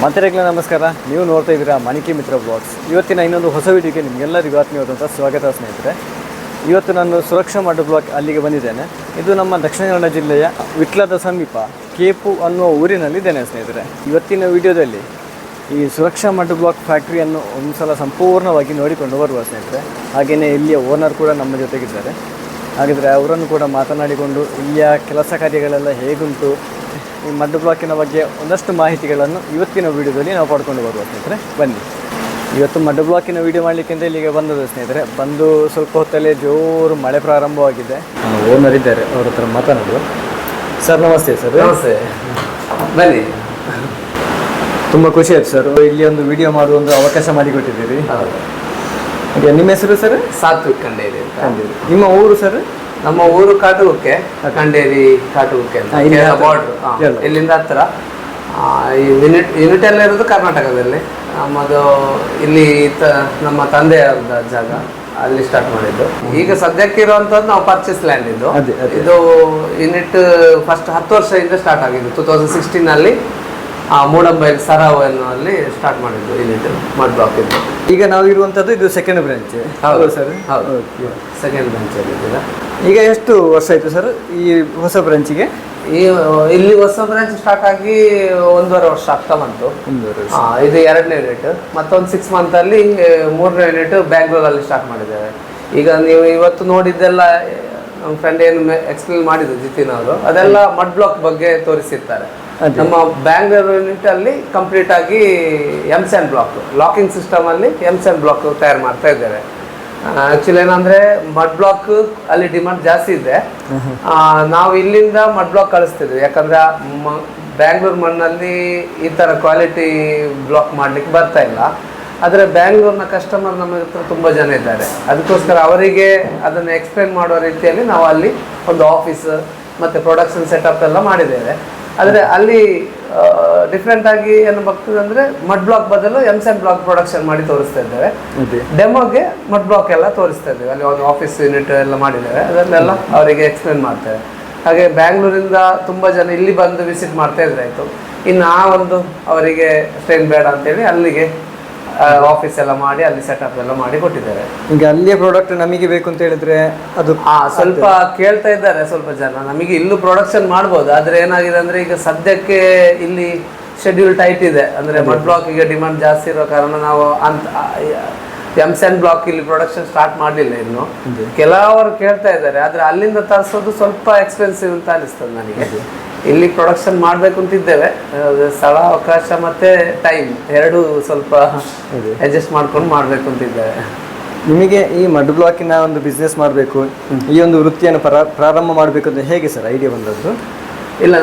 ಮಾತೆರೆಗ್ಲ ನಮಸ್ಕಾರ. ನೀವು ನೋಡ್ತಾ ಇದ್ದೀರಾ ಮಣಿಕೆ ಮಿತ್ರ ಬ್ಲಾಗ್ಸ್. ಇವತ್ತಿನ ಇನ್ನೊಂದು ಹೊಸ ವಿಡಿಯೋಗೆ ನಿಮಗೆಲ್ಲರಿಗೂ ಆತ್ಮೀಯವಾದಂಥ ಸ್ವಾಗತ ಸ್ನೇಹಿತರೆ. ಇವತ್ತು ನಾನು ಸುರಕ್ಷಾ ಮಡ್ ಬ್ಲಾಕ್ ಅಲ್ಲಿಗೆ ಬಂದಿದ್ದೇನೆ. ಇದು ನಮ್ಮ ದಕ್ಷಿಣ ಕನ್ನಡ ಜಿಲ್ಲೆಯ ವಿಟ್ಲದ ಸಮೀಪ ಕೇಪು ಅನ್ನುವ ಊರಿನಲ್ಲಿದ್ದೇನೆ ಸ್ನೇಹಿತರೆ. ಇವತ್ತಿನ ವಿಡಿಯೋದಲ್ಲಿ ಈ ಸುರಕ್ಷಾ ಮಡ್ ಬ್ಲಾಕ್ ಫ್ಯಾಕ್ಟ್ರಿಯನ್ನು ಒಂದು ಸಲ ಸಂಪೂರ್ಣವಾಗಿ ನೋಡಿಕೊಂಡು ಬರುವ ಸ್ನೇಹಿತರೆ. ಹಾಗೆಯೇ ಇಲ್ಲಿಯ ಓನರ್ ಕೂಡ ನಮ್ಮ ಜೊತೆಗಿದ್ದಾರೆ. ಹಾಗಿದ್ರೆ ಅವರನ್ನು ಕೂಡ ಮಾತನಾಡಿಕೊಂಡು ಇಲ್ಲಿಯ ಕೆಲಸ ಕಾರ್ಯಗಳೆಲ್ಲ ಹೇಗುಂಟು, ಈ ಮಡ್ ಬ್ಲಾಕಿನ ಬಗ್ಗೆ ಒಂದಷ್ಟು ಮಾಹಿತಿಗಳನ್ನು ಇವತ್ತಿನ ವೀಡಿಯೋದಲ್ಲಿ ನಾವು ಪಡ್ಕೊಂಡು ಬರುವ ಸ್ನೇಹಿತರೆ. ಬನ್ನಿ. ಇವತ್ತು ಮಡ್ ಬ್ಲಾಕಿನ ವೀಡಿಯೋ ಮಾಡಲಿಕ್ಕೆ ಅಂತ ಇಲ್ಲಿಗೆ ಬಂದದ್ದು ಸ್ನೇಹಿತರೆ. ಬಂದು ಸ್ವಲ್ಪ ಹೊತ್ತಲ್ಲೇ ಜೋರು ಮಳೆ ಪ್ರಾರಂಭವಾಗಿದೆ. ಓನರ್ ಇದ್ದಾರೆ, ಅವ್ರ ಹತ್ರ ಮಾತನಾಡುವ. ಸರ್ ನಮಸ್ತೆ. ಸರ್ ನಮಸ್ತೆ, ಬನ್ನಿ. ತುಂಬ ಖುಷಿ ಆಯ್ತು ಸರ್, ಇಲ್ಲಿ ಒಂದು ವಿಡಿಯೋ ಮಾಡುವ ಒಂದು ಅವಕಾಶ ಮಾಡಿಕೊಟ್ಟಿದ್ದೀರಿ. ಹಾಗೆ ನಿಮ್ಮ ಹೆಸರು ಸರ್? ಸಾತ್ವಿಕ್ ಕಂಡೇರಿ ಅಂತ. ನಿಮ್ಮ ಊರು ಸರ್? ನಮ್ಮ ಊರು ಕಾಟುಗುಕ್ಕೆ, ಕಂಡೇರಿ ಕಾಟುಗುಕ್ಕೆ ಅಂತ ಬಾರ್ಡ್ರ್. ಇಲ್ಲಿಂದ ಹತ್ರ. ಈ ಯೂನಿಟ್ ಎಲ್ಲ ಇರೋದು ಕರ್ನಾಟಕದಲ್ಲಿ. ನಮ್ಮದು ಇಲ್ಲಿ ನಮ್ಮ ತಂದೆಯವರ ಜಾಗ, ಅಲ್ಲಿ ಸ್ಟಾರ್ಟ್ ಮಾಡಿದ್ದು. ಈಗ ಸದ್ಯಕ್ಕೆ ಇರುವಂತದ್ದು ನಾವು ಪರ್ಚೇಸ್ ಲ್ಯಾಂಡ್ ಇದು. ಇದು ಯೂನಿಟ್ ಫಸ್ಟ್ 10 ವರ್ಷದಿಂದ ಸ್ಟಾರ್ಟ್ ಆಗಿದ್ದು. 2016 ಅಲ್ಲಿ ಮೂಡಂಬೈಲ್ ಸರಾವ್ ಎನ್ನುವಲ್ಲಿ ಸ್ಟಾರ್ಟ್ ಮಾಡಿದ್ದು ಯೂನಿಟ್ ಮಡ್ ಬ್ಲಾಕ್ ಇದ್ದು. ಈಗ ನಾವು ಇರುವಂಥದ್ದು ಇದು ಸೆಕೆಂಡ್ ಬ್ರಾಂಚ್. ಹೌದು ಸರ್? ಹೌದು, ಸೆಕೆಂಡ್ ಬ್ರಾಂಚ್ ಅಲ್ಲಿ. ಈಗ ಎಷ್ಟು ವರ್ಷ ಆಯಿತು ಸರ್ ಈ ಹೊಸ ಬ್ರಾಂಚಿಗೆ? ಇಲ್ಲಿ ಹೊಸ ಬ್ರಾಂಚ್ ಸ್ಟಾರ್ಟ್ ಆಗಿ 1.5 ವರ್ಷ ಆಗ್ತಾ ಬಂತು. ಇದು 2ನೇ ಯೂನಿಟ್. ಮತ್ತೊಂದು 6 ಮಂತ್ ಅಲ್ಲಿ 3ನೇ ಯೂನಿಟ್ ಬ್ಯಾಂಗ್ಳೂರಲ್ಲಿ ಸ್ಟಾರ್ಟ್ ಮಾಡಿದ್ದೇವೆ. ಈಗ ನೀವು ಇವತ್ತು ನೋಡಿದ್ದೆಲ್ಲ ನಮ್ಮ ಫ್ರೆಂಡ್ ಏನು ಎಕ್ಸ್ಪ್ಲೇನ್ ಮಾಡಿದ್ರು ಜಿತಿನ್ ಅವರು, ಅದೆಲ್ಲ ಮಡ್ ಬ್ಲಾಕ್ ಬಗ್ಗೆ ತೋರಿಸಿರ್ತಾರೆ. ನಮ್ಮ ಬ್ಯಾಂಗ್ಳೂರ್ ಯೂನಿಟ್ ಅಲ್ಲಿ ಕಂಪ್ಲೀಟ್ ಆಗಿ ಎಂಸ್ಯಾನ್ ಬ್ಲಾಕ್ ಲಾಕಿಂಗ್ ಸಿಸ್ಟಮ್ ಅಲ್ಲಿ ಎಂಸ್ಯಾನ್ ಬ್ಲಾಕ್ ತಯಾರು ಮಾಡ್ತಾ ಇದ್ದೇವೆ. ಆಕ್ಚುಲಿ ಏನಂದ್ರೆ ಮಡ್ ಬ್ಲಾಕ್ ಅಲ್ಲಿ ಡಿಮಾಂಡ್ ಜಾಸ್ತಿ ಇದೆ. ನಾವು ಇಲ್ಲಿಂದ ಮಡ್ ಬ್ಲಾಕ್ ಕಳಿಸ್ತಿದ್ವಿ, ಯಾಕಂದ್ರೆ ಬ್ಯಾಂಗ್ಳೂರ್ ಮಣ್ಣಲ್ಲಿ ಈ ತರ ಕ್ವಾಲಿಟಿ ಬ್ಲಾಕ್ ಮಾಡ್ಲಿಕ್ಕೆ ಬರ್ತಾ ಇಲ್ಲ. ಆದರೆ ಬ್ಯಾಂಗ್ಳೂರ್ನ ಕಸ್ಟಮರ್ ನಮ್ಮ ಹತ್ರ ತುಂಬ ಜನ ಇದ್ದಾರೆ. ಅದಕ್ಕೋಸ್ಕರ ಅವರಿಗೆ ಅದನ್ನು ಎಕ್ಸ್ಪ್ಲೇನ್ ಮಾಡೋ ರೀತಿಯಲ್ಲಿ ನಾವು ಅಲ್ಲಿ ಒಂದು ಆಫೀಸ್ ಮತ್ತು ಪ್ರೊಡಕ್ಷನ್ ಸೆಟಪ್ ಎಲ್ಲ ಮಾಡಿದ್ದೇವೆ. ಆದರೆ ಅಲ್ಲಿ ಡಿಫ್ರೆಂಟ್ ಆಗಿ ಏನು ಬರ್ತದೆ ಅಂದರೆ ಮಡ್ ಬ್ಲಾಕ್ ಬದಲು ಎಂಸ್ಯಾನ್ ಬ್ಲಾಕ್ ಪ್ರೊಡಕ್ಷನ್ ಮಾಡಿ ತೋರಿಸ್ತಾ ಇದ್ದೇವೆ. ಡೆಮೋಗೆ ಮಡ್ ಬ್ಲಾಕ್ ಎಲ್ಲ ತೋರಿಸ್ತಾ ಇದ್ದೇವೆ. ಅಲ್ಲಿ ಒಂದು ಆಫೀಸ್ ಯೂನಿಟ್ ಎಲ್ಲ ಮಾಡಿದ್ದೇವೆ, ಅದನ್ನೆಲ್ಲ ಅವರಿಗೆ ಎಕ್ಸ್ಪ್ಲೇನ್ ಮಾಡ್ತೇವೆ. ಹಾಗೆ ಬ್ಯಾಂಗ್ಳೂರಿಂದ ತುಂಬ ಜನ ಇಲ್ಲಿ ಬಂದು ವಿಸಿಟ್ ಮಾಡ್ತಾ ಇದ್ರಾಯ್ತು. ಇನ್ನು ಆ ಒಂದು ಅವರಿಗೆ ಸ್ಟ್ರೈನ್ ಬೇಡ ಅಂತೇಳಿ ಅಲ್ಲಿಗೆ ಆಫೀಸ್ ಎಲ್ಲ ಮಾಡಿ ಅಲ್ಲಿ ಸೆಟಪ್ ಎಲ್ಲ ಮಾಡಿ ಕೊಟ್ಟಿದ್ದಾರೆ. ಈಗ ಅಲ್ಲಿಯ ಪ್ರಾಡಕ್ಟ್ ನಮಗೆ ಬೇಕು ಅಂತ ಹೇಳಿದ್ರೆ ಅದು ಸ್ವಲ್ಪ ಕೇಳ್ತಾ ಇದ್ದಾರೆ ಸ್ವಲ್ಪ ಜನ. ನಮಗೆ ಇಲ್ಲೂ ಪ್ರೊಡಕ್ಷನ್ ಮಾಡ್ಬೋದು, ಆದ್ರೆ ಏನಾಗಿದೆ ಅಂದ್ರೆ ಈಗ ಸದ್ಯಕ್ಕೆ ಇಲ್ಲಿ ಶೆಡ್ಯೂಲ್ ಟೈಟ್ ಇದೆ. ಅಂದ್ರೆ ಮಡ್ ಬ್ಲಾಕ್ ಈಗ ಡಿಮಾಂಡ್ ಜಾಸ್ತಿ ಇರೋ ಕಾರಣ ನಾವು ಎಂಸ್ಯಾನ್ ಬ್ಲಾಕ್ ಇಲ್ಲಿ ಪ್ರೊಡಕ್ಷನ್ ಸ್ಟಾರ್ಟ್ ಮಾಡಲಿಲ್ಲ ಇನ್ನು. ಕೆಲವರು ಕೇಳ್ತಾ ಇದ್ದಾರೆ, ಆದ್ರೆ ಅಲ್ಲಿಂದ ತರಿಸೋದು ಸ್ವಲ್ಪ ಎಕ್ಸ್ಪೆನ್ಸಿವ್ ಅಂತ ಅನಿಸ್ತದೆ ನನಗೆ. ಇಲ್ಲಿ ಪ್ರೊಡಕ್ಷನ್ ಮಾಡಬೇಕು ಅಂತಿದ್ದೇವೆ. ಸ್ಥಳ ಅವಕಾಶ ಮತ್ತೆ ಟೈಮ್ ಎರಡೂ ಸ್ವಲ್ಪ ಅಡ್ಜಸ್ಟ್ ಮಾಡ್ಕೊಂಡು ಮಾಡಬೇಕು ಅಂತಿದ್ದೇವೆ. ನಿಮಗೆ ಈ ಮಡ್ ಬ್ಲಾಕಿನ ಒಂದು ಬಿಸ್ನೆಸ್ ಮಾಡಬೇಕು, ಈ ಒಂದು ವೃತ್ತಿಯನ್ನು ಪ್ರಾರಂಭ ಮಾಡಬೇಕು ಅಂತ ಹೇಗೆ ಸರ್ ಐಡಿಯಾ ಬಂದದ್ದು? ಇಲ್ಲ,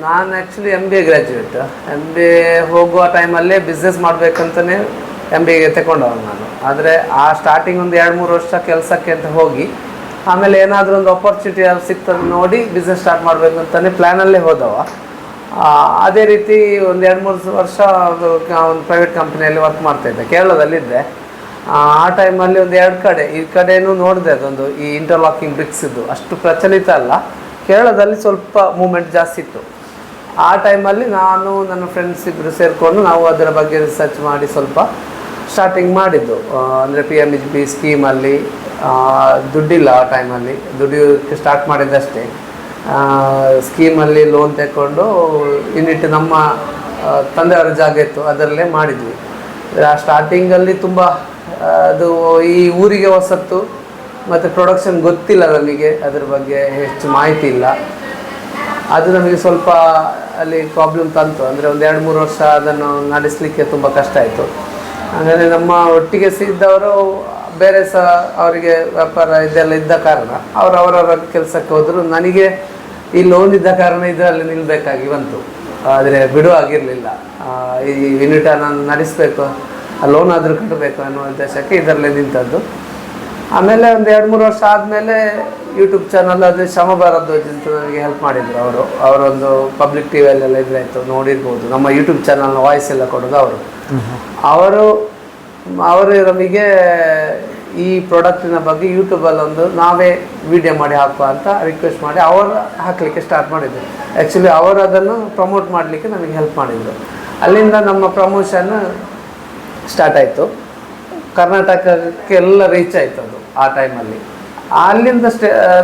ನಾನು ಆ್ಯಕ್ಚುಲಿ MBA ಗ್ರ್ಯಾಜುಯೇಟ್. MBA ಹೋಗುವ ಟೈಮಲ್ಲೇ ಬಿಸ್ನೆಸ್ ಮಾಡಬೇಕಂತಲೇ MBA ತಗೊಂಡವ ನಾನು. ಆದರೆ ಆ ಸ್ಟಾರ್ಟಿಂಗ್ ಒಂದು 2-3 ವರ್ಷ ಕೆಲಸಕ್ಕೆ ಅಂತ ಹೋಗಿ ಆಮೇಲೆ ಏನಾದರೂ ಒಂದು ಆಪರ್ಚುನಿಟಿ ಸಿಗ್ತದೆ ನೋಡಿ ಬಿಸ್ನೆಸ್ ಸ್ಟಾರ್ಟ್ ಮಾಡಬೇಕು ಅಂತಲೇ ಪ್ಲ್ಯಾನಲ್ಲೇ ಹೋದವ. ಅದೇ ರೀತಿ ಒಂದು 2-3 ವರ್ಷ ಒಂದು ಪ್ರೈವೇಟ್ ಕಂಪ್ನಿಯಲ್ಲಿ ವರ್ಕ್ ಮಾಡ್ತಾಯಿದ್ದೆ, ಕೇರಳದಲ್ಲಿದ್ದೆ. ಆ ಟೈಮಲ್ಲಿ ಒಂದು 2 ಕಡೆ ಈ ಕಡೆಯೂ ನೋಡಿದೆ. ಅದೊಂದು ಈ ಇಂಟರ್ಲಾಕಿಂಗ್ ಬ್ರಿಕ್ಸಿದ್ದು ಅಷ್ಟು ಪ್ರಚಲಿತ ಅಲ್ಲ, ಕೇರಳದಲ್ಲಿ ಸ್ವಲ್ಪ ಮೂಮೆಂಟ್ ಜಾಸ್ತಿ ಇತ್ತು. ಆ ಟೈಮಲ್ಲಿ ನಾನು ನನ್ನ ಫ್ರೆಂಡ್ಸ್ ಇಬ್ಬರು ಸೇರಿಕೊಂಡು ನಾವು ಅದರ ಬಗ್ಗೆ ರಿಸರ್ಚ್ ಮಾಡಿ ಸ್ವಲ್ಪ ಸ್ಟಾರ್ಟಿಂಗ್ ಮಾಡಿದ್ದು. ಅಂದರೆ PMHB ಸ್ಕೀಮಲ್ಲಿ ದುಡ್ಡಿಲ್ಲ ಆ ಟೈಮಲ್ಲಿ, ದುಡ್ಡು ಸ್ಟಾರ್ಟ್ ಮಾಡಿದ್ದಷ್ಟೇ. ಸ್ಕೀಮಲ್ಲಿ ಲೋನ್ ತಗೊಂಡು ಯೂನಿಟ್ ನಮ್ಮ ತಂದೆಯವರ ಜಾಗ ಇತ್ತು, ಅದರಲ್ಲೇ ಮಾಡಿದ್ವಿ. ಆ ಸ್ಟಾರ್ಟಿಂಗಲ್ಲಿ ತುಂಬ ಅದು ಈ ಊರಿಗೆ ಹೊಸತ್ತು ಮತ್ತು ಪ್ರೊಡಕ್ಷನ್ ಗೊತ್ತಿಲ್ಲ ನಮಗೆ, ಅದ್ರ ಬಗ್ಗೆ ಹೆಚ್ಚು ಮಾಹಿತಿ ಇಲ್ಲ. ಅದು ನಮಗೆ ಸ್ವಲ್ಪ ಅಲ್ಲಿ ಪ್ರಾಬ್ಲಮ್ ತಂತು. ಅಂದರೆ ಒಂದು 2-3 ವರ್ಷ ಅದನ್ನು ನಡೆಸಲಿಕ್ಕೆ ತುಂಬ ಕಷ್ಟ ಆಯಿತು. ಹಾಗಾಗಿ ನಮ್ಮ ಒಟ್ಟಿಗೆ ಸಿದ್ದವರು ಬೇರೆ ಸಹ ಅವರಿಗೆ ವ್ಯಾಪಾರ ಇದೆಲ್ಲ ಇದ್ದ ಕಾರಣ ಅವರವರ ಕೆಲಸಕ್ಕೆ ಹೋದರು. ನನಗೆ ಈ ಲೋನ್ ಇದ್ದ ಕಾರಣ ಇದರಲ್ಲಿ ನಿಲ್ಲಬೇಕಾಗಿ ಬಂತು, ಆದರೆ ಬಿಡುವಾಗಿರಲಿಲ್ಲ. ಈ ಯೂನಿಟ್ ನಾನು ನಡೆಸಬೇಕು, ಲೋನ್ ಆದರೂ ಕಟ್ಟಬೇಕು ಅನ್ನೋ ಉದ್ದೇಶಕ್ಕೆ ಇದರಲ್ಲೇ ನಿಂತದ್ದು. ಆಮೇಲೆ ಒಂದು 2-3 ವರ್ಷ ಆದಮೇಲೆ ಯೂಟ್ಯೂಬ್ ಚಾನಲ್ ಅದು ಶ್ರಮ ಭಾರದ್ವಾಜ್ ಅಂತ ನನಗೆ ಹೆಲ್ಪ್ ಮಾಡಿದರು ಅವರು. ಅವರೊಂದು ಪಬ್ಲಿಕ್ ಟಿವಿಯಲ್ಲೆಲ್ಲ ಇದ್ರಾಯಿತು, ನೋಡಿರ್ಬೋದು. ನಮ್ಮ ಯೂಟ್ಯೂಬ್ ಚಾನಲ್ನ ವಾಯ್ಸ್ ಎಲ್ಲ ಕೊಡೋದು ಅವರು ನಮಗೆ ಈ ಪ್ರಾಡಕ್ಟಿನ ಬಗ್ಗೆ ಯೂಟ್ಯೂಬಲ್ಲಿ ಒಂದು ನಾವೇ ವಿಡಿಯೋ ಮಾಡಿ ಹಾಕುವ ಅಂತ ರಿಕ್ವೆಸ್ಟ್ ಮಾಡಿ ಅವರು ಹಾಕಲಿಕ್ಕೆ ಸ್ಟಾರ್ಟ್ ಮಾಡಿದ್ರು. ಆ್ಯಕ್ಚುಲಿ ಅವರು ಅದನ್ನು ಪ್ರಮೋಟ್ ಮಾಡಲಿಕ್ಕೆ ನಮಗೆ ಹೆಲ್ಪ್ ಮಾಡಿದರು. ಅಲ್ಲಿಂದ ನಮ್ಮ ಪ್ರಮೋಷನ್ ಸ್ಟಾರ್ಟ್ ಆಯಿತು. ಕರ್ನಾಟಕಕ್ಕೆಲ್ಲ ರೀಚ್ ಆಯಿತು ಅದು ಆ ಟೈಮಲ್ಲಿ. ಅಲ್ಲಿಂದ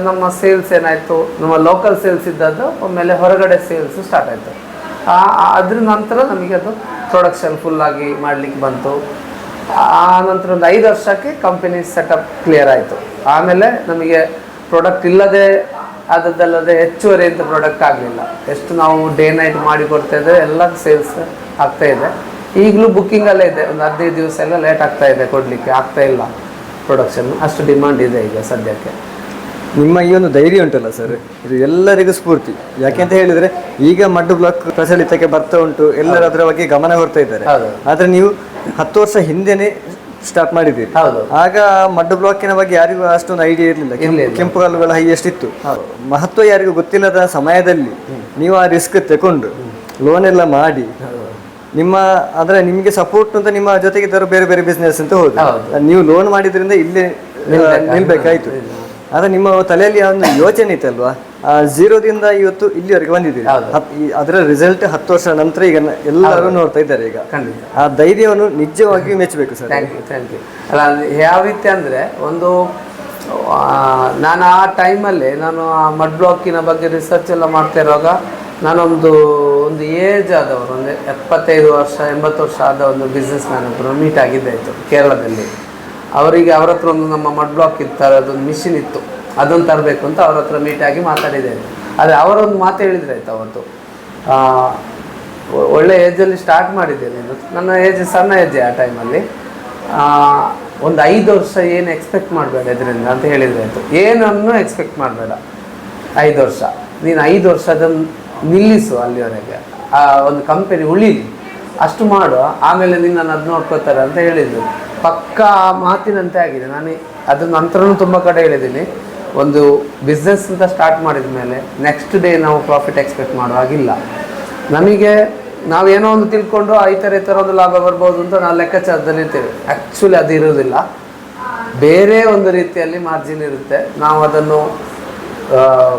ನಮ್ಮ ಸೇಲ್ಸ್ ಏನಾಯಿತು, ನಮ್ಮ ಲೋಕಲ್ ಸೇಲ್ಸ್ ಇದ್ದದ್ದು ಆಮೇಲೆ ಹೊರಗಡೆ ಸೇಲ್ಸ್ ಸ್ಟಾರ್ಟ್ ಆಯಿತು. ಅದ್ರ ನಂತರ ನಮಗೆ ಅದು ಪ್ರೊಡಕ್ಷನ್ ಫುಲ್ಲಾಗಿ ಮಾಡಲಿಕ್ಕೆ ಬಂತು. ಆ ನಂತರ ಒಂದು 5 ವರ್ಷಕ್ಕೆ ಕಂಪನಿ ಸೆಟಪ್ ಕ್ಲಿಯರ್ ಆಯಿತು. ಆಮೇಲೆ ನಮಗೆ ಪ್ರಾಡಕ್ಟ್ ಇಲ್ಲದೆ ಆದದ್ದಲ್ಲದೆ ಹೆಚ್ಚುವರಿ ಅಂತ ಪ್ರಾಡಕ್ಟ್ ಆಗಲಿಲ್ಲ. ಎಷ್ಟು ನಾವು ಡೇ ನೈಟ್ ಮಾಡಿ ಕೊಡ್ತಾ ಇದ್ದೇವೆ ಎಲ್ಲ ಸೇಲ್ಸ್ ಆಗ್ತಾ ಇದೆ. ಈಗಲೂ ಬುಕ್ಕಿಂಗಲ್ಲೇ ಇದೆ. ಒಂದು 15 ದಿವಸ ಎಲ್ಲ ಲೇಟ್ ಆಗ್ತಾ ಇದೆ ಕೊಡಲಿಕ್ಕೆ, ಆಗ್ತಾ ಇಲ್ಲ ಪ್ರೊಡಕ್ಷನ್. ಅಷ್ಟು ಡಿಮಾಂಡ್ ಇದೆ ಈಗ ಸದ್ಯಕ್ಕೆ. ನಿಮ್ಮ ಈ ಒಂದು ಧೈರ್ಯ ಉಂಟಲ್ಲ ಸರ್, ಇದು ಎಲ್ಲರಿಗೂ ಸ್ಫೂರ್ತಿ. ಯಾಕೆಂತ ಹೇಳಿದ್ರೆ ಈಗ ಮಡ್ ಬ್ಲಾಕ್ ಪ್ರಚಲಿತಕ್ಕೆ ಬರ್ತಾ ಉಂಟು, ಎಲ್ಲರೂ ಅದರ ಬಗ್ಗೆ ಗಮನ ಕೊಡ್ತಾ ಇದ್ದಾರೆ. ಆದ್ರೆ ನೀವು 10 ವರ್ಷ ಹಿಂದೆನೆ ಸ್ಟಾರ್ಟ್ ಮಾಡಿದ್ದೀರಿ. ಆಗ ಮಡ್ ಬ್ಲಾಕಿನ ಬಗ್ಗೆ ಯಾರಿಗೂ ಅಷ್ಟೊಂದು ಐಡಿಯಾ ಇರಲಿಲ್ಲ. ಕೆಂಪು ಕಲ್ಲುಗಳ ಹೈಯೆಸ್ಟ್ ಇತ್ತು. ಮಹತ್ವ ಯಾರಿಗೂ ಗೊತ್ತಿಲ್ಲದ ಸಮಯದಲ್ಲಿ ನೀವು ಆ ರಿಸ್ಕ್ ತಗೊಂಡು ಲೋನ್ ಎಲ್ಲ ಮಾಡಿ ನಿಮ್ಮ ಅಂದ್ರೆ ನಿಮಗೆ ಸಪೋರ್ಟ್ ಅಂತ ನಿಮ್ಮ ಜೊತೆಗೆ ಇದ್ದರು ಬೇರೆ ಬೇರೆ ಬಿಸ್ನೆಸ್ ಅಂತ ಹೋದ, ನೀವು ಲೋನ್ ಮಾಡಿದ್ರಿಂದ ಇಲ್ಲೇ ನಿಲ್ಬೇಕಾಯ್ತು. ಆದ್ರೆ ನಿಮ್ಮ ತಲೆಯಲ್ಲಿ ಒಂದು ಯೋಚನೆ ಇತ್ತಲ್ವಾ, ಆ ಝೀರೋದಿಂದ ಇವತ್ತು ಇಲ್ಲಿವರೆಗೆ ಬಂದಿದ್ದೀರಿ. ಅದರ ರಿಸಲ್ಟ್ 10 ವರ್ಷ ನಂತರ ಈಗ ಎಲ್ಲರೂ ನೋಡ್ತಾ ಇದ್ದಾರೆ. ಈಗ ಆ ಧೈರ್ಯವನ್ನು ನಿಜವಾಗಿಯೂ ಮೆಚ್ಚಬೇಕು ಸರ್. Thank you. ಅಲ್ಲ, ಯಾವ ರೀತಿ ಅಂದರೆ ಒಂದು ನಾನು ಆ ಟೈಮಲ್ಲಿ ನಾನು ಆ ಮಡ್ ಬ್ಲಾಕಿನ ಬಗ್ಗೆ ರಿಸರ್ಚ್ ಎಲ್ಲ ಮಾಡ್ತಾ ಇರುವಾಗ ನಾನೊಂದು ಏಜ್ ಆದವರು, ಒಂದು 75 ವರ್ಷ 80 ವರ್ಷ ಆದ ಒಂದು ಬಿಸ್ನೆಸ್ ಮ್ಯಾನ್ ಒಬ್ಬರು ಮೀಟ್ ಆಗಿದ್ದಾಯಿತು ಕೇರಳದಲ್ಲಿ. ಅವರಿಗೆ ಅವ್ರ ಹತ್ರ ಒಂದು ನಮ್ಮ ಮಡ್ ಬ್ಲಾಕ್ ಇತ್ತು, ಅದೊಂದು ಮಿಷಿನ್ ಇತ್ತು, ಅದನ್ನು ತರಬೇಕು ಅಂತ ಅವ್ರ ಹತ್ರ ಮೀಟ್ ಆಗಿ ಮಾತಾಡಿದೆ. ಆದರೆ ಅವರೊಂದು ಮಾತು ಹೇಳಿದ್ರೆ ಆಯ್ತು ಅವತ್ತು, ಒಳ್ಳೆ ಏಜಲ್ಲಿ ಸ್ಟಾರ್ಟ್ ಮಾಡಿದ್ದೆ ನೀನು, ನನ್ನ ಏಜ್ ಸಣ್ಣ ಏಜೆ ಆ ಟೈಮಲ್ಲಿ, ಒಂದು 5 ವರ್ಷ ಏನು ಎಕ್ಸ್ಪೆಕ್ಟ್ ಮಾಡಬೇಡ ಇದರಿಂದ ಅಂತ ಹೇಳಿದ್ರೆ ಆಯಿತು. ಏನನ್ನು ಎಕ್ಸ್ಪೆಕ್ಟ್ ಮಾಡಬೇಡ, 5 ವರ್ಷ ನೀನು 5 ವರ್ಷ ಅದನ್ನು ನಿಲ್ಲಿಸು, ಅಲ್ಲಿವರೆಗೆ ಆ ಒಂದು ಕಂಪನಿ ಉಳಿಲಿ ಅಷ್ಟು ಮಾಡುವ, ಆಮೇಲೆ ನಿನ್ನನ್ನು ಅದು ನೋಡ್ಕೋತಾರೆ ಅಂತ ಹೇಳಿದ್ರು. ಪಕ್ಕ ಆ ಮಾತಿನಂತೆ ಆಗಿದೆ. ನಾನು ಅದ್ರ ನಂತರನೂ ತುಂಬ ಕಡೆ ಹೇಳಿದ್ದೀನಿ, ಒಂದು ಬಿಸ್ನೆಸ್ ಅಂತ ಸ್ಟಾರ್ಟ್ ಮಾಡಿದ ಮೇಲೆ ನೆಕ್ಸ್ಟ್ ಡೇ ನಾವು ಪ್ರಾಫಿಟ್ ಎಕ್ಸ್ಪೆಕ್ಟ್ ಮಾಡುವಾಗಿಲ್ಲ. ನಮಗೆ ನಾವೇನೋ ಒಂದು ತಿಳ್ಕೊಂಡು ಈ ಥರ ಒಂದು ಲಾಭ ಬರ್ಬೋದು ಅಂತ ನಾವು ಲೆಕ್ಕಾಚಾರದಲ್ಲಿ ಇರ್ತೇವೆ. ಆ್ಯಕ್ಚುಲಿ ಅದು ಇರೋದಿಲ್ಲ, ಬೇರೆ ಒಂದು ರೀತಿಯಲ್ಲಿ ಮಾರ್ಜಿನ್ ಇರುತ್ತೆ. ನಾವು ಅದನ್ನು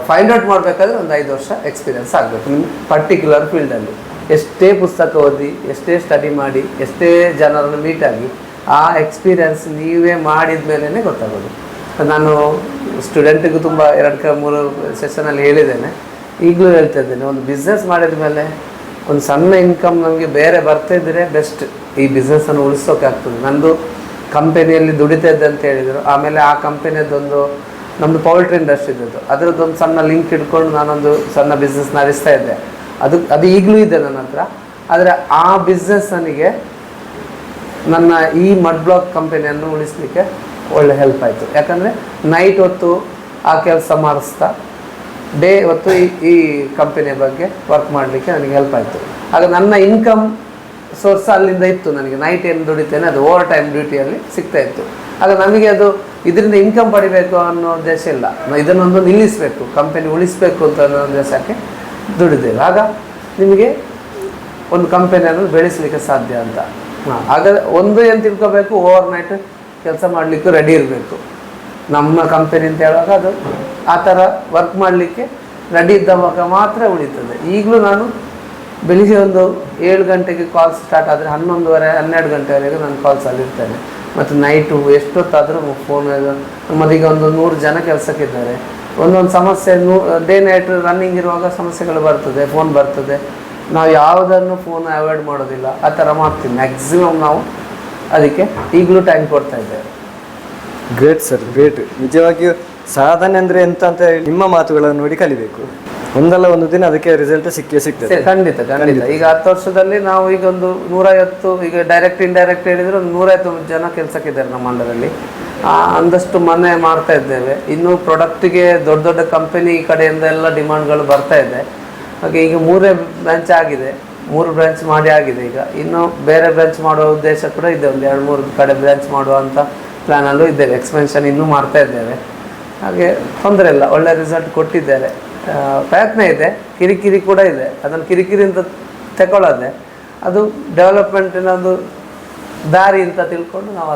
ಫೈಂಡ್ ಔಟ್ ಮಾಡಬೇಕಾದ್ರೆ ಒಂದು 5 ವರ್ಷ ಎಕ್ಸ್ಪೀರಿಯನ್ಸ್ ಆಗಬೇಕು ನಿಮ್ಮ ಪರ್ಟಿಕ್ಯುಲರ್ ಫೀಲ್ಡಲ್ಲಿ. ಎಷ್ಟೇ ಪುಸ್ತಕ ಓದಿ, ಎಷ್ಟೇ ಸ್ಟಡಿ ಮಾಡಿ, ಎಷ್ಟೇ ಜನರನ್ನು ಮೀಟ್ ಆಗಿ, ಆ ಎಕ್ಸ್ಪೀರಿಯನ್ಸ್ ನೀವೇ ಮಾಡಿದ ಮೇಲೇ ಗೊತ್ತಾಗೋದು. ನಾನು ಸ್ಟೂಡೆಂಟಿಗೂ ತುಂಬ 2-3 ಸೆಷನಲ್ಲಿ ಹೇಳಿದ್ದೇನೆ, ಈಗಲೂ ಹೇಳ್ತಾ ಇದ್ದೇನೆ, ಒಂದು ಬಿಸ್ನೆಸ್ ಮಾಡಿದ ಮೇಲೆ ಒಂದು ಸಣ್ಣ ಇನ್ಕಮ್ ನಮಗೆ ಬೇರೆ ಬರ್ತಾ ಇದ್ದರೆ ಬೆಸ್ಟ್. ಈ ಬಿಸ್ನೆಸ್ಸನ್ನು ಉಳಿಸೋಕೆ ಆಗ್ತದೆ. ನಂದು ಕಂಪನಿಯಲ್ಲಿ ದುಡಿತಾ ಇದ್ದೆ ಅಂತ ಹೇಳಿದರು. ಆಮೇಲೆ ಆ ಕಂಪನಿಯದೊಂದು ನಮ್ಮದು ಪೌಲ್ಟ್ರಿ ಇಂಡಸ್ಟ್ರಿ ಇದ್ದದ್ದು, ಅದರದ್ದೊಂದು ಸಣ್ಣ ಲಿಂಕ್ ಇಟ್ಕೊಂಡು ನಾನೊಂದು ಸಣ್ಣ ಬಿಸ್ನೆಸ್ ನಡೆಸ್ತಾ ಇದ್ದೆ. ಅದು ಈಗಲೂ ಇದೆ ನನ್ನ ಹತ್ರ. ಆದರೆ ಆ ಬಿಸ್ನೆಸ್ ನನಗೆ ನನ್ನ ಈ ಮಡ್ ಬ್ಲಾಕ್ ಕಂಪನಿಯನ್ನು ಉಳಿಸಲಿಕ್ಕೆ ಒಳ್ಳೆ ಹೆಲ್ಪ್ ಆಯಿತು. ಯಾಕಂದರೆ ನೈಟ್ ಹೊತ್ತು ಆ ಕೆಲಸ ಮಾಡಿಸ್ತಾ ಡೇ ಹೊತ್ತು ಈ ಕಂಪನಿಯ ಬಗ್ಗೆ ವರ್ಕ್ ಮಾಡಲಿಕ್ಕೆ ನನಗೆ ಹೆಲ್ಪ್ ಆಯಿತು. ಆಗ ನನ್ನ ಇನ್ಕಮ್ ಸೋರ್ಸ್ ಅಲ್ಲಿಂದ ಇತ್ತು. ನನಗೆ ನೈಟ್ ಏನು ದುಡಿತೇನೆ ಅದು ಓವರ್ ಟೈಮ್ ಡ್ಯೂಟಿಯಲ್ಲಿ ಸಿಗ್ತಾಯಿತ್ತು. ಆಗ ನಮಗೆ ಅದು ಇದರಿಂದ ಇನ್ಕಮ್ ಪಡಿಬೇಕು ಅನ್ನೋ ಉದ್ದೇಶ ಇಲ್ಲ, ಇದನ್ನೊಂದು ನಿಲ್ಲಿಸಬೇಕು, ಕಂಪನಿ ಉಳಿಸಬೇಕು ಅಂತ ಅನ್ನೋ ಉದ್ದೇಶಕ್ಕೆ ದುಡಿದ್ದೇವೆ. ಆಗ ನಿಮಗೆ ಒಂದು ಕಂಪನಿಯನ್ನು ಬೆಳೆಸಲಿಕ್ಕೆ ಸಾಧ್ಯ ಅಂತ. ಆಗ ಒಂದು ಏನು ತಿಳ್ಕೋಬೇಕು, ಓವರ್ ನೈಟ್ ಕೆಲಸ ಮಾಡಲಿಕ್ಕೂ ರೆಡಿ ಇರಬೇಕು. ನಮ್ಮ ಕಂಪನಿ ಅಂತ ಹೇಳುವಾಗ ಅದು ಆ ಥರ ವರ್ಕ್ ಮಾಡಲಿಕ್ಕೆ ರೆಡಿ ಇದ್ದವಾಗ ಮಾತ್ರ ಉಳಿತದೆ. ಈಗಲೂ ನಾನು ಬೆಳಿಗ್ಗೆ ಒಂದು 7 ಗಂಟೆಗೆ ಕಾಲ್ಸ್ ಸ್ಟಾರ್ಟ್ ಆದರೆ 11:30 12 ಗಂಟೆವರೆಗೂ ನಾನು ಕಾಲ್ಸಲ್ಲಿ ಇರ್ತೇನೆ. ಮತ್ತು ನೈಟು ಎಷ್ಟೊತ್ತಾದರೂ ಫೋನ್. ನಮ್ಮದೀಗ ಒಂದು 100 ಜನ ಕೆಲಸಕ್ಕಿದ್ದಾರೆ. ಒಂದೊಂದು ಸಮಸ್ಯೆ ಡೇ ನೈಟ್ ರನ್ನಿಂಗ್ ಇರುವಾಗ ಸಮಸ್ಯೆಗಳು ಬರ್ತದೆ, ಫೋನ್ ಬರ್ತದೆ. ನಾವು ಯಾವುದನ್ನು ಫೋನ್ ಅವಾಯ್ಡ್ ಮಾಡೋದಿಲ್ಲ, ಆ ಥರ ಮಾಡ್ತೀವಿ ಮ್ಯಾಕ್ಸಿಮಮ್. ನಾವು ಅದಕ್ಕೆ ಈಗಲೂ ಟೈಮ್ ಕೊಡ್ತಾ ಇದ್ದೇವೆ. Great sir, great. ನಿಜವಾಗಿಯೂ ಸಾಧನೆ ಅಂದರೆ ಎಂತ ಅಂತ ನಿಮ್ಮ ಮಾತುಗಳನ್ನು ನೋಡಿ ಕಲಿಬೇಕು. ಒಂದಲ್ಲ ಒಂದು ದಿನ ಅದಕ್ಕೆ ರಿಸಲ್ಟ್ ಸಿಗ್ತದೆ. ಖಂಡಿತ. ಈಗ 10 ವರ್ಷದಲ್ಲಿ ನಾವು ಈಗ ಒಂದು 150, ಈಗ ಡೈರೆಕ್ಟ್ ಇಂಡೈರೆಕ್ಟ್ ಹೇಳಿದರೆ ಒಂದು 150 ಜನ ಕೆಲಸಕ್ಕಿದ್ದಾರೆ ನಮ್ಮ ಅಂಡರಲ್ಲಿ. ಅಂದಷ್ಟು ಮನೆ ಮಾಡ್ತಾ ಇದ್ದೇವೆ. ಇನ್ನು ಪ್ರಾಡಕ್ಟಿಗೆ ದೊಡ್ಡ ದೊಡ್ಡ ಕಂಪನಿ ಈ ಕಡೆಯಿಂದ ಎಲ್ಲ ಡಿಮಾಂಡ್ಗಳು ಬರ್ತಾ ಇದೆ. ಹಾಗೆ ಈಗ 3 ಬ್ರಾಂಚ್ ಆಗಿದೆ, 3 ಬ್ರಾಂಚ್ ಮಾಡಿ ಆಗಿದೆ. ಈಗ ಇನ್ನು ಬೇರೆ ಬ್ರಾಂಚ್ ಮಾಡುವ ಉದ್ದೇಶ ಕೂಡ ಇದೆ. ಒಂದು 2-3 ಕಡೆ ಬ್ರಾಂಚ್ ಮಾಡುವಂಥ ಪ್ಲ್ಯಾನಲ್ಲೂ ಇದ್ದೇವೆ. ಎಕ್ಸ್ಪೆನ್ಷನ್ ಇನ್ನೂ ಮಾಡ್ತಾ ಇದ್ದೇವೆ. ಹಾಗೆ ತೊಂದರೆ ಇಲ್ಲ, ಒಳ್ಳೆ ರಿಸಲ್ಟ್ ಕೊಟ್ಟಿದ್ದಾರೆ. ಪ್ರಯತ್ನ ಇದೆ, ಕಿರಿಕಿರಿ ಕೂಡ ಇದೆ. ಅದನ್ನು ಕಿರಿಕಿರಿ ಅಂತ ತಗೊಳ್ಳೋದೆ ಅದು ಡೆವಲಪ್ಮೆಂಟಿನ ಒಂದು ದಾರಿ ಅಂತ ತಿಳ್ಕೊಂಡು ನಾವು.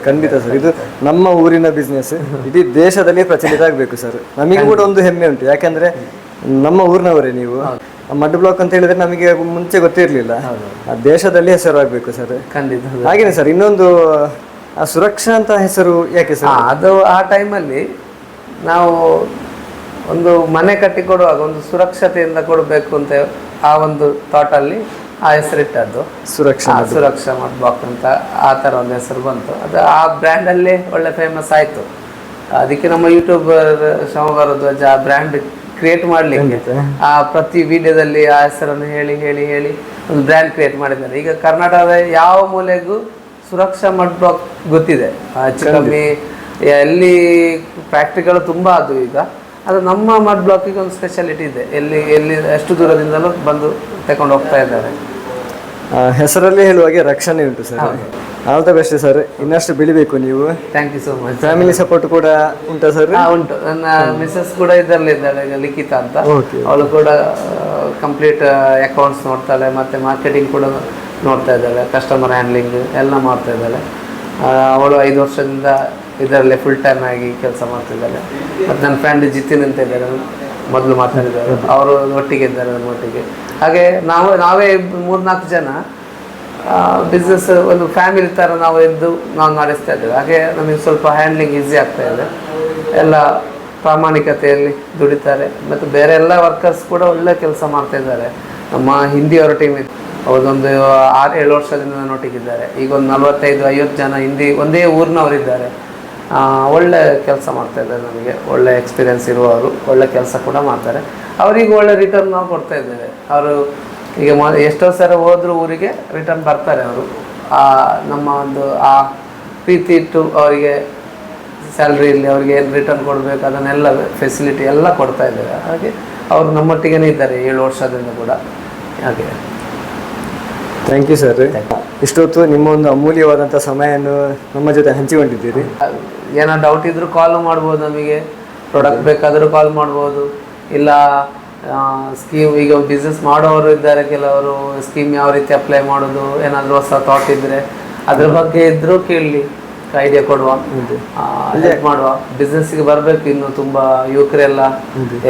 ಖಂಡಿತ ಸರ್, ಇದು ನಮ್ಮ ಊರಿನ ಬಿಸ್ನೆಸ್ ಇಡೀ ದೇಶದಲ್ಲಿ ಪ್ರಚಲಿತ ಆಗಬೇಕು ಸರ್. ನಮಗೆ ಕೂಡ ಒಂದು ಹೆಮ್ಮೆ ಉಂಟು, ಯಾಕಂದ್ರೆ ನಮ್ಮ ಊರಿನವರೇ ನೀವು. ಮಡ್ ಬ್ಲಾಕ್ ಅಂತ ಹೇಳಿದ್ರೆ ನಮಗೆ ಮುಂಚೆ ಗೊತ್ತಿರಲಿಲ್ಲ. ದೇಶದಲ್ಲಿ ಹೆಸರಾಗಬೇಕು ಸರ್. ಖಂಡಿತ. ಹಾಗೇನೆ ಸರ್, ಇನ್ನೊಂದು ಸುರಕ್ಷಾ ಅಂತ ಹೆಸರು ಯಾಕೆ ಸರ್? ಅದು ಆ ಟೈಮಲ್ಲಿ ನಾವು ಒಂದು ಮನೆ ಕಟ್ಟಿಕೊಡುವಾಗ ಒಂದು ಸುರಕ್ಷತೆಯಿಂದ ಕೊಡಬೇಕು ಅಂತ ಆ ಒಂದು ಥಾಟಲ್ಲಿ ಆ ಹೆಸರಿಟ್ಟದ್ದು ಸುರಕ್ಷಾ ಮಡ್ ಬ್ಲಾಕ್ ಅಂತ. ಆ ಥರ ಒಂದು ಹೆಸರು ಬಂತು. ಅದು ಆ ಬ್ರ್ಯಾಂಡಲ್ಲೇ ಒಳ್ಳೆ ಫೇಮಸ್ ಆಯಿತು. ಅದಕ್ಕೆ ನಮ್ಮ ಯೂಟ್ಯೂಬರ್ ಶಿವಮೊಗ್ಗಧ್ವಜ ಆ ಬ್ರ್ಯಾಂಡ್ ಕ್ರಿಯೇಟ್ ಮಾಡಲಿಕ್ಕೆ ಆ ಪ್ರತಿ ವಿಡಿಯೋದಲ್ಲಿ ಆ ಹೆಸರನ್ನು ಹೇಳಿ ಹೇಳಿ ಹೇಳಿ ಒಂದು ಬ್ರ್ಯಾಂಡ್ ಕ್ರಿಯೇಟ್ ಮಾಡಿದ್ದಾರೆ. ಈಗ ಕರ್ನಾಟಕದ ಯಾವ ಮೂಲೆಗೂ ಸುರಕ್ಷಾ ಮಡ್ ಬ್ಲಾಕ್ ಗೊತ್ತಿದೆ. ಹೆಚ್ಚು ಕಮ್ಮಿ ಎಲ್ಲಿ ಫ್ಯಾಕ್ಟ್ರಿಗಳು ತುಂಬ ಅದು. ಈಗ ಅದು ನಮ್ಮ ಮಡ್ ಬ್ಲಾಕಿಗೆ ಒಂದು ಸ್ಪೆಷಾಲಿಟಿ ಇದೆ. ಎಲ್ಲಿ ಎಷ್ಟು ದೂರದಿಂದಲೂ ಬಂದು ತಗೊಂಡು ಹೋಗ್ತಾ ಇದ್ದಾರೆ. ಹೆಸರಲ್ಲಿ ಹೇಳುವಾಗೆ ರಕ್ಷಣೆ ಉಂಟು sir. All the best sir, ಇನ್ನಷ್ಟು ಬೆಳಿಬೇಕು ನೀವು. Thank you so much. Family support ಕೂಡ ಉಂಟಾ ಸರ್? ಉಂಟು. ನನ್ನ ಮಿಸಸ್ ಕೂಡ ಇದರಲ್ಲಿ ಇದ್ದಾಳೆ, ಈಗ ಲಿಖಿತ ಅಂತ. ಅವಳು ಕೂಡ ಕಂಪ್ಲೀಟ್ ಅಕೌಂಟ್ಸ್ ನೋಡ್ತಾಳೆ, ಮತ್ತು ಮಾರ್ಕೆಟಿಂಗ್ ಕೂಡ ನೋಡ್ತಾ ಇದ್ದಾಳೆ, ಕಸ್ಟಮರ್ ಹ್ಯಾಂಡ್ಲಿಂಗ್ ಎಲ್ಲ ಮಾಡ್ತಾ ಇದ್ದಾಳೆ. ಅವಳು 5 ವರ್ಷದಿಂದ ಇದರಲ್ಲೇ ಫುಲ್ ಟೈಮ್ ಆಗಿ ಕೆಲಸ ಮಾಡ್ತಿದ್ದಾಳೆ. ಮತ್ತು ನನ್ನ ಫ್ರೆಂಡ್ ಜಿತಿನ್ ಅಂತ ಇದ್ದಾರೆ, ಮೊದಲು ಮಾತಾಡಿದ್ದಾರೆ, ಅವರು ಒಟ್ಟಿಗೆ ಇದ್ದಾರೆ ನಮ್ಮೊಟ್ಟಿಗೆ. ಹಾಗೆ ನಾವೇ 3-4 ಜನ ಬಿಸ್ನೆಸ್ ಒಂದು ಫ್ಯಾಮಿಲಿ ಥರ ನಾವು ನಡೆಸ್ತಾ ಇದ್ದೇವೆ. ಹಾಗೆ ನಮಗೆ ಸ್ವಲ್ಪ ಹ್ಯಾಂಡ್ಲಿಂಗ್ ಈಸಿ ಆಗ್ತಾ ಇದೆ. ಎಲ್ಲ ಪ್ರಾಮಾಣಿಕತೆಯಲ್ಲಿ ದುಡಿತಾರೆ. ಮತ್ತು ಬೇರೆ ಎಲ್ಲ ವರ್ಕರ್ಸ್ ಕೂಡ ಒಳ್ಳೆ ಕೆಲಸ ಮಾಡ್ತಾ ಇದ್ದಾರೆ. ನಮ್ಮ ಹಿಂದಿಯವರ ಟೀಮ್ ಇತ್ತು, ಅವರೊಂದು 6-7 ವರ್ಷದಿಂದ ನನ್ನೊಟ್ಟಿಗಿದ್ದಾರೆ. ಈಗ ಒಂದು 45-50 ಜನ ಹಿಂದಿ ಒಂದೇ ಊರಿನವರಿದ್ದಾರೆ. ಒಳ್ಳೆ ಕೆಲಸ ಮಾಡ್ತಾ ಇದ್ದಾರೆ. ನಮಗೆ ಒಳ್ಳೆ ಎಕ್ಸ್ಪೀರಿಯೆನ್ಸ್ ಇರುವವರು ಒಳ್ಳೆ ಕೆಲಸ ಕೂಡ ಮಾಡ್ತಾರೆ. ಅವರಿಗೆ ಒಳ್ಳೆ ರಿಟರ್ನ್ ನಾವು ಕೊಡ್ತಾ ಇದ್ದೇವೆ. ಅವರು ಈಗ ಎಷ್ಟೋ ಸಲ ಹೋದರೂ ಊರಿಗೆ ರಿಟರ್ನ್ ಬರ್ತಾರೆ. ಅವರು ನಮ್ಮ ಒಂದು ಆ ಪ್ರೀತಿ ಇಟ್ಟು ಅವರಿಗೆ ಸ್ಯಾಲ್ರಿಯಲ್ಲಿ ಅವ್ರಿಗೆ ಏನು ರಿಟರ್ನ್ ಕೊಡಬೇಕು ಅದನ್ನೆಲ್ಲ ಫೆಸಿಲಿಟಿ ಎಲ್ಲ ಕೊಡ್ತಾ ಇದ್ದೇವೆ. ಹಾಗೆ ಅವರು ನಮ್ಮೊಟ್ಟಿಗೆ ಇದ್ದಾರೆ 7 ವರ್ಷದಿಂದ ಕೂಡ. ಹಾಗೆ ಥ್ಯಾಂಕ್ ಯು ಸರ್. ಇಷ್ಟೊತ್ತು ನಿಮ್ಮ ಒಂದು ಅಮೂಲ್ಯವಾದಂಥ ಸಮಯವನ್ನು ನಮ್ಮ ಜೊತೆ ಹಂಚಿಕೊಂಡಿದ್ದೀರಿ. ಏನೋ ಡೌಟ್ ಇದ್ದರೂ ಕಾಲ್ ಮಾಡ್ಬೋದು ನಮಗೆ. ಪ್ರಾಡಕ್ಟ್ ಬೇಕಾದರೂ ಕಾಲ್ ಮಾಡ್ಬೋದು. ಇಲ್ಲ ಸ್ಕೀಮ್, ಈಗ ಬಿಸ್ನೆಸ್ ಮಾಡೋರು ಇದ್ದಾರೆ ಕೆಲವರು, ಸ್ಕೀಮ್ ಯಾವ ರೀತಿ ಅಪ್ಲೈ ಮಾಡೋದು ಏನಾದರೂ ಹೊಸ ಥಾಟ್ ಇದ್ದರೆ ಅದ್ರ ಬಗ್ಗೆ ಇದ್ದರೂ ಕೇಳಲಿ, ಐಡಿಯಾ ಕೊಡುವ, ಹೆಲ್ಪ್ ಮಾಡುವ. ಬಿಸ್ನೆಸ್ಸಿಗೆ ಬರಬೇಕು. ಇನ್ನು ತುಂಬ ಯುವಕರೆಲ್ಲ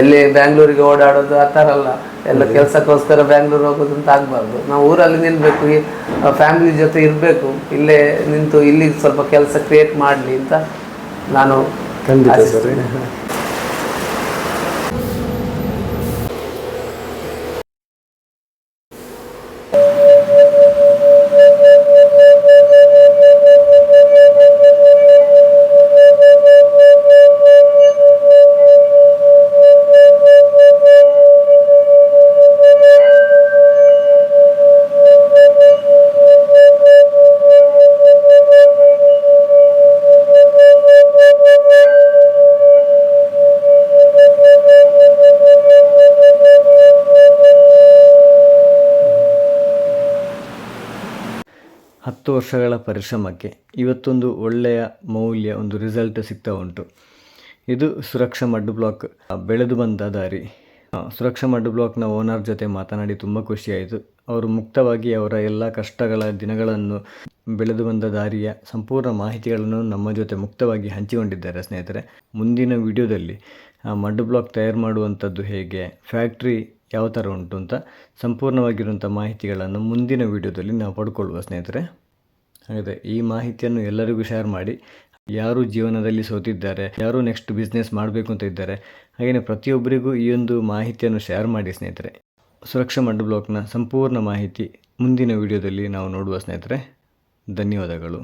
ಎಲ್ಲಿ ಬ್ಯಾಂಗ್ಳೂರಿಗೆ ಓಡಾಡೋದು ಆ ಥರ ಅಲ್ಲ, ಎಲ್ಲ ಕೆಲಸಕ್ಕೋಸ್ಕರ ಬ್ಯಾಂಗ್ಳೂರು ಹೋಗೋದು ಅಂತ ಆಗಬಾರ್ದು. ನಾವು ಊರಲ್ಲಿ ನಿಲ್ಲಬೇಕು, ಫ್ಯಾಮಿಲಿ ಜೊತೆ ಇರಬೇಕು. ಇಲ್ಲೇ ನಿಂತು ಇಲ್ಲಿ ಸ್ವಲ್ಪ ಕೆಲಸ ಕ್ರಿಯೇಟ್ ಮಾಡಲಿ ಅಂತ ನಾನು ಖಂಡಿತ ಸರ್. ಹತ್ತು ವರ್ಷಗಳ ಪರಿಶ್ರಮಕ್ಕೆ ಇವತ್ತೊಂದು ಒಳ್ಳೆಯ ಮೌಲ್ಯ, ಒಂದು ರಿಸಲ್ಟ್ ಸಿಗ್ತಾ ಉಂಟು. ಇದು ಸುರಕ್ಷಾ ಮಡ್ ಬ್ಲಾಕ್ ಬೆಳೆದು ಬಂದ ದಾರಿ. ಸುರಕ್ಷಾ ಮಡ್ ಬ್ಲಾಕ್ನ ಓನರ್ ಜೊತೆ ಮಾತನಾಡಿ ತುಂಬ ಖುಷಿಯಾಯಿತು. ಅವರು ಮುಕ್ತವಾಗಿ ಅವರ ಎಲ್ಲ ಕಷ್ಟಗಳ ದಿನಗಳನ್ನು, ಬೆಳೆದು ಬಂದ ದಾರಿಯ ಸಂಪೂರ್ಣ ಮಾಹಿತಿಗಳನ್ನು ನಮ್ಮ ಜೊತೆ ಮುಕ್ತವಾಗಿ ಹಂಚಿಕೊಂಡಿದ್ದಾರೆ ಸ್ನೇಹಿತರೆ. ಮುಂದಿನ ವಿಡಿಯೋದಲ್ಲಿ ಮಡ್ ಬ್ಲಾಕ್ ತಯಾರು ಮಾಡುವಂಥದ್ದು ಹೇಗೆ, ಫ್ಯಾಕ್ಟ್ರಿ ಯಾವ ಥರ ಉಂಟು ಅಂತ ಸಂಪೂರ್ಣವಾಗಿರುವಂಥ ಮಾಹಿತಿಗಳನ್ನು ಮುಂದಿನ ವಿಡಿಯೋದಲ್ಲಿ ನಾವು ಪಡ್ಕೊಳ್ಳುವ ಸ್ನೇಹಿತರೆ. ಹಾಗಾದರೆ ಈ ಮಾಹಿತಿಯನ್ನು ಎಲ್ಲರಿಗೂ ಶೇರ್ ಮಾಡಿ. ಯಾರು ಜೀವನದಲ್ಲಿ ಸೋತಿದ್ದಾರೆ, ಯಾರು ನೆಕ್ಸ್ಟ್ ಬಿಸ್ನೆಸ್ ಮಾಡಬೇಕು ಅಂತ ಇದ್ದಾರೆ, ಹಾಗೆಯೇ ಪ್ರತಿಯೊಬ್ಬರಿಗೂ ಈ ಒಂದು ಮಾಹಿತಿಯನ್ನು ಶೇರ್ ಮಾಡಿ ಸ್ನೇಹಿತರೆ. ಸುರಕ್ಷಾ ಮಡ್ ಬ್ಲಾಕ್ನ ಸಂಪೂರ್ಣ ಮಾಹಿತಿ ಮುಂದಿನ ವಿಡಿಯೋದಲ್ಲಿ ನಾವು ನೋಡುವ ಸ್ನೇಹಿತರೆ. ಧನ್ಯವಾದಗಳು.